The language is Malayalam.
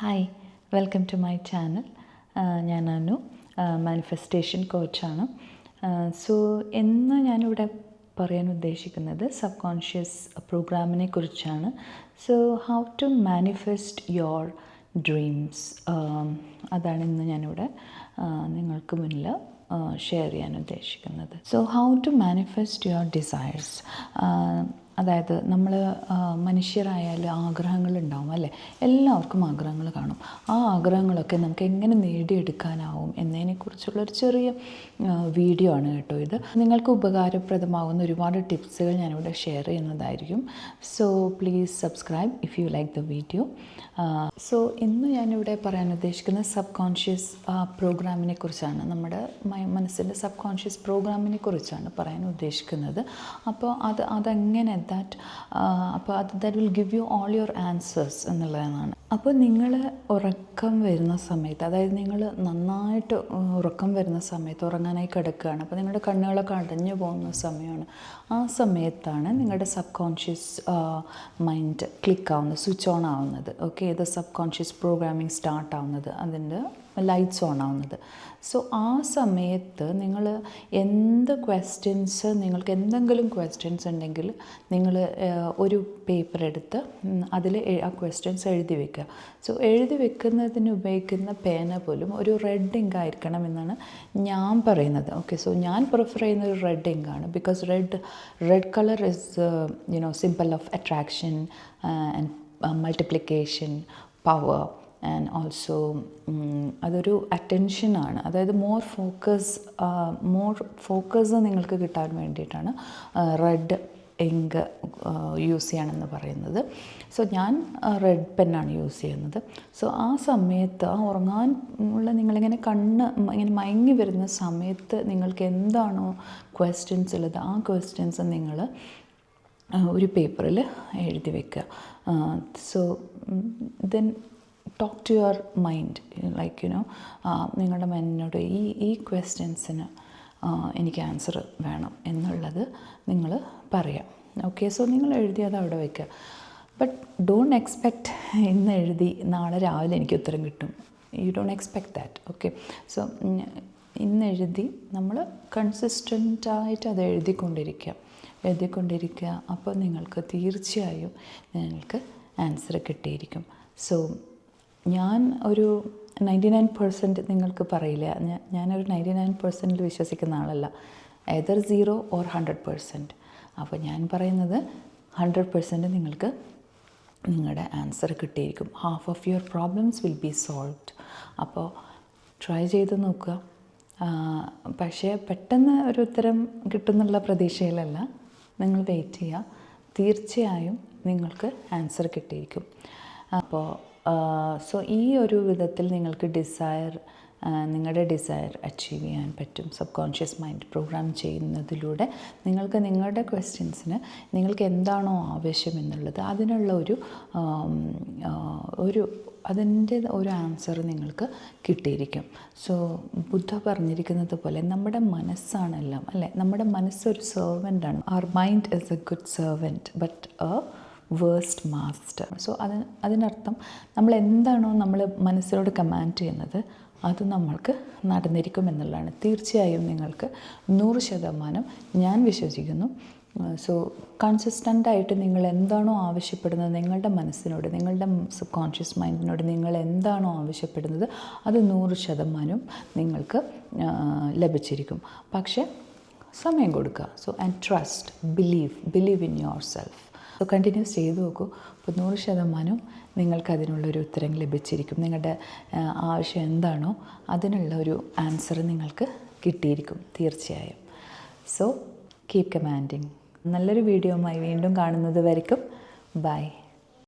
Hi, welcome to my channel. ഞാൻ അനു, മാനിഫെസ്റ്റേഷൻ കോച്ചാണ്. സോ ഇന്ന് ഞാനിവിടെ പറയാൻ ഉദ്ദേശിക്കുന്നത് സബ് കോൺഷ്യസ് പ്രോഗ്രാമിനെ കുറിച്ചാണ്. So how to manifest your dreams, അതാണ് ഇന്ന് ഞാനിവിടെ നിങ്ങൾക്ക് മുന്നിൽ ഷെയർ ചെയ്യാൻ ഉദ്ദേശിക്കുന്നത്. So how to manifest your desires, അതായത് നമ്മൾ മനുഷ്യരായാലും ആഗ്രഹങ്ങളുണ്ടാവും അല്ലേ? എല്ലാവർക്കും ആഗ്രഹങ്ങൾ കാണും. ആ ആഗ്രഹങ്ങളൊക്കെ നമുക്ക് എങ്ങനെ നേടിയെടുക്കാനാവും എന്നതിനെക്കുറിച്ചുള്ളൊരു ചെറിയ വീഡിയോ ആണ് കേട്ടോ ഇത്. നിങ്ങൾക്ക് ഉപകാരപ്രദമാകുന്ന ഒരുപാട് ടിപ്സുകൾ ഞാനിവിടെ ഷെയർ ചെയ്യുന്നതായിരിക്കും. So please subscribe if you like the video. So ഇന്ന് ഞാനിവിടെ പറയാൻ ഉദ്ദേശിക്കുന്ന സബ് കോൺഷ്യസ് പ്രോഗ്രാമിനെ കുറിച്ചാണ്. നമ്മുടെ മനസ്സിൻ്റെ സബ് കോൺഷ്യസ് പ്രോഗ്രാമിനെ കുറിച്ചാണ് പറയാൻ ഉദ്ദേശിക്കുന്നത്. അപ്പോൾ അതെങ്ങനെ that will give you all your answers എന്നുള്ളതാണ്. അപ്പോൾ നിങ്ങൾ ഉറക്കം വരുന്ന സമയത്ത്, അതായത് നിങ്ങൾ നന്നായിട്ട് ഉറക്കം വരുന്ന സമയത്ത് ഉറങ്ങാനായി കിടക്കുകയാണ്. അപ്പോൾ നിങ്ങളുടെ കണ്ണുകളൊക്കെ അടഞ്ഞു പോകുന്ന സമയമാണ്. ആ സമയത്താണ് നിങ്ങളുടെ സബ് കോൺഷ്യസ് മൈൻഡ് ക്ലിക്ക് ആവുന്നത്, സ്വിച്ച് ഓൺ ആവുന്നത്. ഓക്കെ, ഇത് സബ് കോൺഷ്യസ് പ്രോഗ്രാമിംഗ് സ്റ്റാർട്ട് ആവുന്നത്, അതിൻ്റെ ലൈറ്റ്സ് ഓൺ ആവുന്നത്. സോ ആ സമയത്ത് നിങ്ങൾ നിങ്ങൾക്ക് എന്തെങ്കിലും ക്വസ്റ്റ്യൻസ് ഉണ്ടെങ്കിൽ നിങ്ങൾ ഒരു പേപ്പർ എടുത്ത് അതിൽ ആ ക്വസ്റ്റ്യൻസ് എഴുതി വെക്കുക. സോ എഴുതി വെക്കുന്നതിന് ഉപയോഗിക്കുന്ന പേന പോലും ഒരു റെഡ് ഇങ്ക് ആയിരിക്കണം എന്നാണ് ഞാൻ പറയുന്നത്. ഓക്കെ, സോ ഞാൻ പ്രിഫർ ചെയ്യുന്ന ഒരു റെഡ് ഇങ്കാണ്. Because red colour is symbol of attraction and multiplication, power and also അതൊരു അറ്റൻഷനാണ്. അതായത് മോർ ഫോക്കസ് നിങ്ങൾക്ക് കിട്ടാൻ വേണ്ടിയിട്ടാണ് റെഡ് ഇങ്ക് യൂസ് ചെയ്യണമെന്ന് പറയുന്നത്. സോ ഞാൻ റെഡ് പെന്നാണ് യൂസ് ചെയ്യുന്നത്. സോ ആ സമയത്ത് ഉറങ്ങാൻ ഉള്ള നിങ്ങളിങ്ങനെ ഇങ്ങനെ മയങ്ങി വരുന്ന സമയത്ത് നിങ്ങൾക്ക് എന്താണോ ക്വസ്റ്റ്യൻസ് ഉള്ളത്, ആ ക്വസ്റ്റ്യൻസ് നിങ്ങൾ ഒരു പേപ്പറിൽ എഴുതി വെക്കുക. So then talk to your mind, like നിങ്ങളുടെ മൈൻഡിനോട് ഈ ക്വസ്റ്റ്യൻസിന് എനിക്ക് ആൻസർ വേണം എന്നുള്ളത് നിങ്ങൾ പറയാം. ഓക്കെ, സോ നിങ്ങൾ എഴുതി അത് അവിടെ വയ്ക്കുക. ബട്ട് ഡോണ്ട് എക്സ്പെക്റ്റ് ഇന്ന് എഴുതി നാളെ രാവിലെ എനിക്ക് ഉത്തരം കിട്ടും. You don't expect that. Okay, so ഇന്ന് എഴുതി നമ്മൾ കൺസിസ്റ്റൻ്റായിട്ട് അത് എഴുതിക്കൊണ്ടിരിക്കുക. അപ്പോൾ നിങ്ങൾക്ക് തീർച്ചയായും നിങ്ങൾക്ക് ആൻസർ കിട്ടിയിരിക്കും. സോ ഞാൻ ഒരു 99% നിങ്ങൾക്ക് പറയില്ല, ഞാനൊരു 99% വിശ്വസിക്കുന്ന ആളല്ല. either 0 or 100%. അപ്പോൾ ഞാൻ പറയുന്നത് 100% നിങ്ങൾക്ക് നിങ്ങളുടെ ആൻസർ കിട്ടിയിരിക്കും. Half of your problems will be solved. അപ്പോൾ ട്രൈ ചെയ്ത് നോക്കുക. പക്ഷേ പെട്ടെന്ന് ഒരു ഉത്തരം കിട്ടുന്നുള്ള പ്രതീക്ഷയിലല്ല, നിങ്ങൾ വെയിറ്റ് ചെയ്യുക. തീർച്ചയായും നിങ്ങൾക്ക് ആൻസർ കിട്ടിയിരിക്കും. അപ്പോൾ സോ ഈ ഒരു വിധത്തിൽ നിങ്ങൾക്ക് നിങ്ങളുടെ ഡിസയർ അച്ചീവ് ചെയ്യാൻ പറ്റും. സബ് കോൺഷ്യസ് മൈൻഡ് പ്രോഗ്രാം ചെയ്യുന്നതിലൂടെ നിങ്ങൾക്ക് നിങ്ങളുടെ ക്വസ്റ്റ്യൻസിന് നിങ്ങൾക്ക് എന്താണോ ആവശ്യം എന്നുള്ളത് അതിനുള്ള അതിൻ്റെ ഒരു ആൻസർ നിങ്ങൾക്ക് കിട്ടിയിരിക്കും. സോ ബുദ്ധ പറഞ്ഞിരിക്കുന്നത് പോലെ നമ്മുടെ മനസ്സാണെല്ലാം, അല്ലേ? നമ്മുടെ മനസ്സൊരു സെർവൻ്റാണ്. Our mind is a good servant but a worst master. So അതിനർത്ഥം നമ്മൾ എന്താണോ നമ്മൾ മനസ്സിനോട് കമാൻഡ് ചെയ്യുന്നത് അത് നമ്മൾക്ക് നടന്നിരിക്കും എന്നുള്ളതാണ്. തീർച്ചയായും നിങ്ങൾക്ക് 100% ഞാൻ വിശ്വസിക്കുന്നു. സോ കൺസിസ്റ്റൻ്റായിട്ട് നിങ്ങൾ എന്താണോ ആവശ്യപ്പെടുന്നത് നിങ്ങളുടെ മനസ്സിനോട്, നിങ്ങളുടെ സബ് കോൺഷ്യസ് മൈൻഡിനോട് നിങ്ങൾ എന്താണോ ആവശ്യപ്പെടുന്നത് അത് 100% നിങ്ങൾക്ക് ലഭിച്ചിരിക്കും. പക്ഷേ സമയം കൊടുക്കുക. So and trust, believe in your self. So continuous ചെയ്തു നോക്കൂ. അപ്പോൾ 100% നിങ്ങൾക്കതിനുള്ളൊരു ഉത്തരം ലഭിച്ചിരിക്കും. നിങ്ങളുടെ ആവശ്യം എന്താണോ അതിനുള്ള ഒരു ആൻസർ നിങ്ങൾക്ക് കിട്ടിയിരിക്കും തീർച്ചയായും. So keep commanding. നല്ലൊരു വീഡിയോയുമായി വീണ്ടും കാണുന്നത് വരയ്ക്കും. ബൈ.